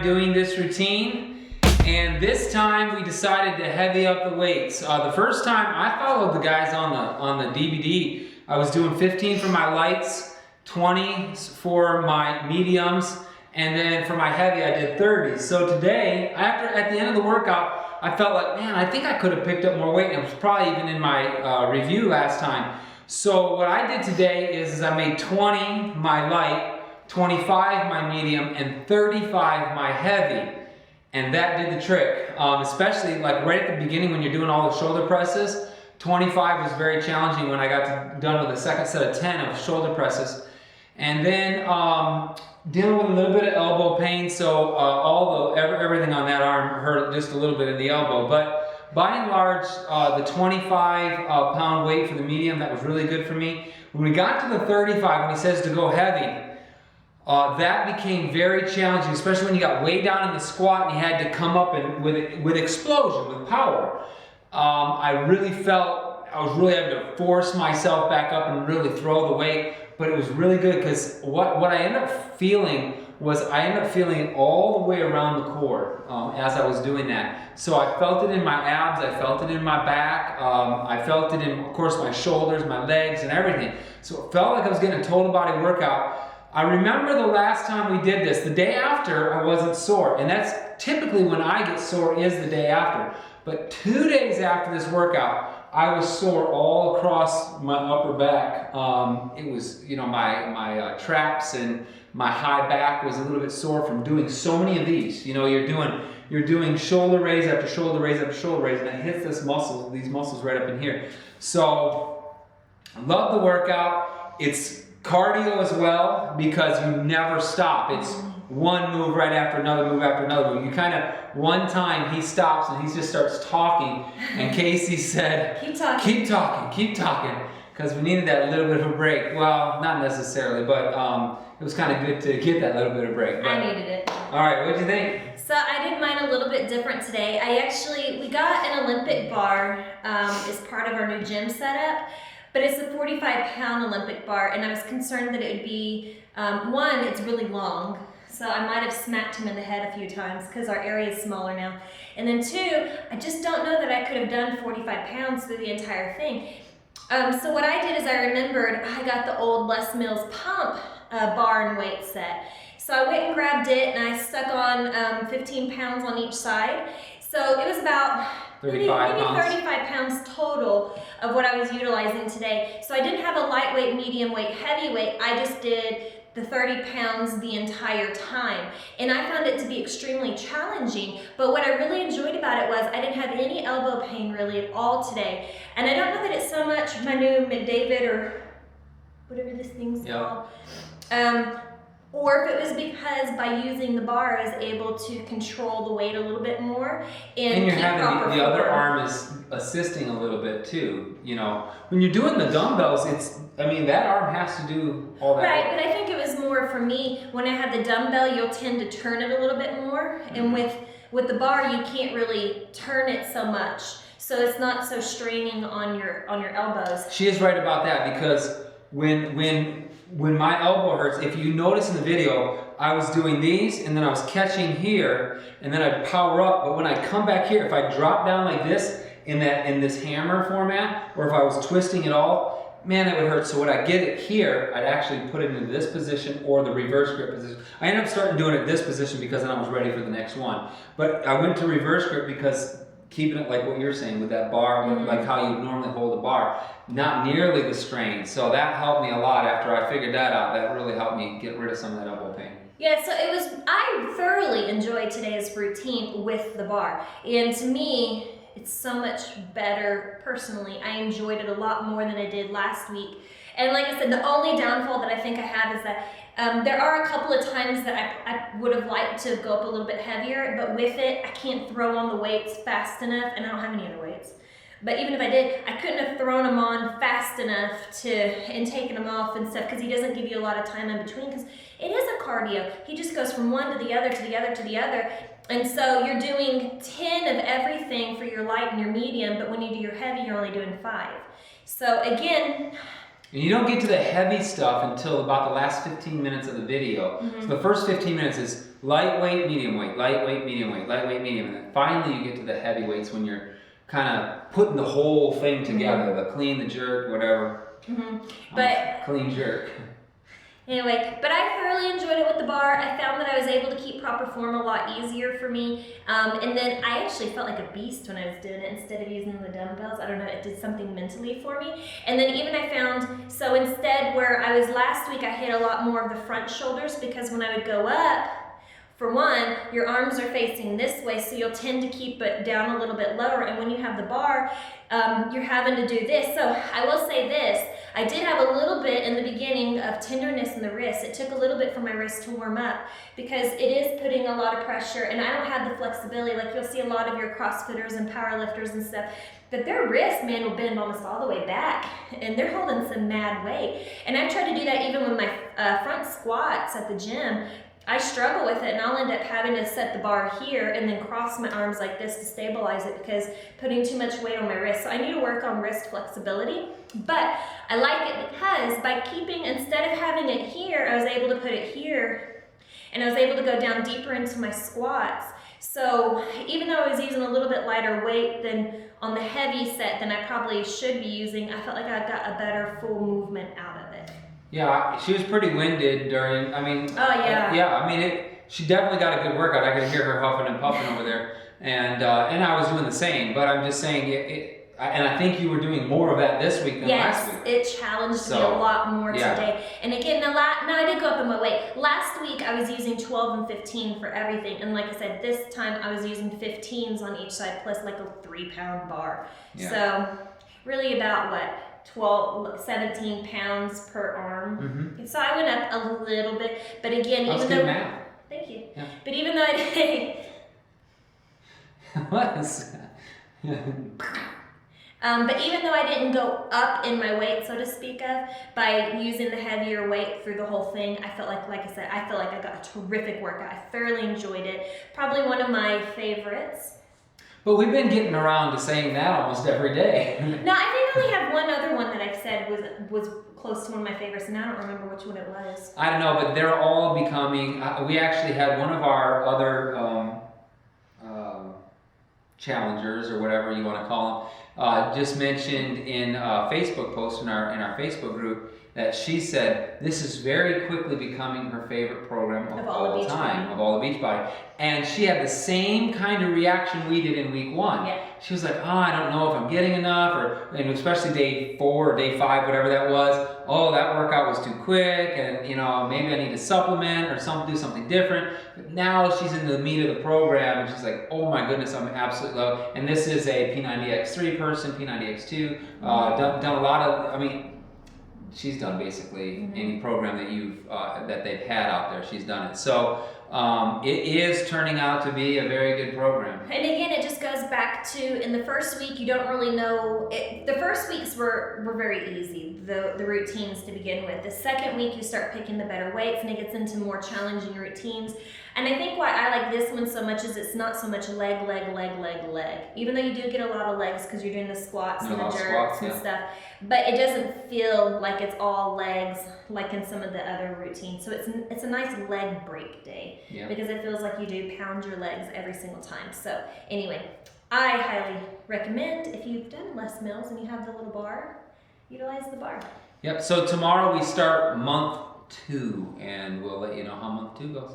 doing this routine, and this time we decided to heavy up the weights. The first time I followed the guys on the DVD, I was doing 15 for my lights, 20 for my mediums, and then for my heavy I did 30. So today, at the end of the workout, I felt like, man, I think I could have picked up more weight, and it was probably even in my review last time. So what I did today is I made 20 my light, 25 my medium, and 35 my heavy. And that did the trick, especially like right at the beginning when you're doing all the shoulder presses. 25 was very challenging when I got done with the second set of 10 of shoulder presses. And then dealing with a little bit of elbow pain, so everything on that arm hurt just a little bit in the elbow. But by and large, the 25 pound weight for the medium, that was really good for me. When we got to the 35, when he says to go heavy, that became very challenging, especially when you got way down in the squat and you had to come up and with explosion, with power. I really felt I was really having to force myself back up and really throw the weight, but it was really good because what I ended up feeling was I ended up feeling it all the way around the core as I was doing that. So I felt it in my abs, I felt it in my back, I felt it in, of course, my shoulders, my legs, and everything. So it felt like I was getting a total body workout. I remember the last time we did this, the day after I wasn't sore, and that's typically when I get sore is the day after. But 2 days after this workout, I was sore all across my upper back. It was, you know, my traps and my high back was a little bit sore from doing so many of these. You know, you're doing shoulder raise after shoulder raise after shoulder raise, and it hits these muscles right up in here. So, I love the workout. It's cardio as well because you never stop. It's one move right after another move after another move. You kind of, one time he stops and he just starts talking, and Casey said, keep talking, because we needed that little bit of a break. Well, not necessarily, but it was kind of good to get that little bit of break. But, I needed it. All right, what'd you think? So I did mine a little bit different today. We got an Olympic bar as part of our new gym setup. But it's a 45-pound Olympic bar, and I was concerned that it would be, one, it's really long, so I might have smacked him in the head a few times because our area is smaller now. And then two, I just don't know that I could have done 45 pounds through the entire thing. So what I did is I remembered I got the old Les Mills pump bar and weight set. So I went and grabbed it, and I stuck on 15 pounds on each side. So it was about maybe 35 pounds total of what I was utilizing today. So I didn't have a lightweight, medium weight, heavyweight. I just did the 30 pounds the entire time. And I found it to be extremely challenging. But what I really enjoyed about it was I didn't have any elbow pain really at all today. And I don't know that it's so much my new McDavid or whatever this thing's called. Or if it was because by using the bar I was able to control the weight a little bit more and you're keep having the other arm is assisting a little bit too. You know, when you're doing the dumbbells, that arm has to do all that right, work. but I think it was more for me, when I had the dumbbell, you'll tend to turn it a little bit more. And with the bar, you can't really turn it so much. So it's not so straining on your elbows. She is right about that, because when my elbow hurts, if you notice in the video, I was doing these and then I was catching here and then I'd power up, but when I come back here, if I drop down like this in this hammer format, or if I was twisting it all, man, it would hurt. So when I get it here, I'd actually put it into this position or the reverse grip position. I ended up starting doing it this position because then I was ready for the next one. But I went to reverse grip because keeping it like what you're saying with that bar, like how you normally hold a bar, not nearly the strain. So that helped me a lot after I figured that out. That really helped me get rid of some of that elbow pain. Yeah, so I thoroughly enjoyed today's routine with the bar. And to me, it's so much better personally. I enjoyed it a lot more than I did last week. And like I said, the only downfall that I think I have is that there are a couple of times that I would have liked to go up a little bit heavier, but with it, I can't throw on the weights fast enough, and I don't have any other weights. But even if I did, I couldn't have thrown them on fast enough and taken them off and stuff, because he doesn't give you a lot of time in between, because it is a cardio. He just goes from one to the other, to the other, to the other. And so you're doing 10 of everything for your light and your medium, but when you do your heavy, you're only doing 5. So again, and you don't get to the heavy stuff until about the last 15 minutes of the video. So the first 15 minutes is lightweight, medium weight, lightweight, medium weight, lightweight, medium. And then finally you get to the heavy weights when you're kind of putting the whole thing together, the clean, the jerk, whatever. But clean jerk. Anyway, but I thoroughly enjoyed it with the bar. I found that I was able to keep proper form a lot easier for me. And then I actually felt like a beast when I was doing it instead of using the dumbbells. I don't know, it did something mentally for me. And then even I found, so instead where I was last week, I hit a lot more of the front shoulders because when I would go up, for one, your arms are facing this way, so you'll tend to keep it down a little bit lower. And when you have the bar, you're having to do this. So I will say this, I did have a little bit in the beginning of tenderness in the wrist. It took a little bit for my wrist to warm up because it is putting a lot of pressure and I don't have the flexibility. Like you'll see a lot of your CrossFitters and powerlifters and stuff, that their wrist, man, will bend almost all the way back and they're holding some mad weight. And I've tried to do that even with my front squats at the gym. I struggle with it and I'll end up having to set the bar here and then cross my arms like this to stabilize it because putting too much weight on my wrist. So I need to work on wrist flexibility, but I like it because by keeping, instead of having it here, I was able to put it here and I was able to go down deeper into my squats. So even though I was using a little bit lighter weight than on the heavy set than I probably should be using, I felt like I got a better full movement out of it. Yeah, she was pretty winded during, I mean, she definitely got a good workout. I could hear her huffing and puffing over there. And I was doing the same, but I'm just saying, and I think you were doing more of that this week than last week. Yes, it challenged me a lot more today. And again, now I did go up in my weight. Last week I was using 12 and 15 for everything. And like I said, this time I was using 15s on each side plus like a 3-pound bar. Yeah. So really about what? 17 pounds per arm. So I went up a little bit, but again, even though math. Thank you. Yeah. But even though I did what is but even though I didn't go up in my weight, so to speak of, by using the heavier weight through the whole thing, I felt like I said, I feel like I got a terrific workout. I thoroughly enjoyed it. Probably one of my favorites. But we've been getting around to saying that almost every day. No, I think I only have one other one that I've said was close to one of my favorites, and I don't remember which one it was. I don't know, but they're all becoming. We actually had one of our other challengers, or whatever you want to call them, just mentioned in a Facebook post in our Facebook group that she said this is very quickly becoming her favorite program of all time, of all the Beachbody. And she had the same kind of reaction we did in week 1. Yeah. She was like, oh, I don't know if I'm getting enough, and especially day 4 or day 5, whatever that was. Oh, that workout was too quick, and maybe I need to supplement or do something different. But now she's in the meat of the program, and she's like, oh my goodness, I'm absolutely low. And this is a P90X3 person, P90X2, done a lot of, she's done basically any program that that they've had out there. She's done it. So it is turning out to be a very good program. And again, it just goes back to in the first week you don't really know. The first weeks were very easy, the routines to begin with. The second week you start picking the better weights and it gets into more challenging routines. And I think why I like this one so much is it's not so much leg. Even though you do get a lot of legs because you're doing the squats and the jerks and stuff, but it doesn't feel like it's all legs like in some of the other routines. So it's a nice leg break day because it feels like you do pound your legs every single time. So anyway, I highly recommend if you've done less meals and you have the little bar, utilize the bar. Yep. So tomorrow we start month 2, and we'll let you know how month 2 goes.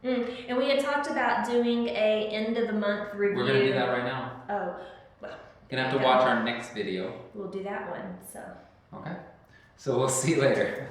And we had talked about doing a end of the month review. We're going to do that right now. Oh, well. You're going to have to watch our next video. We'll do that one, so. Okay. So we'll see you later.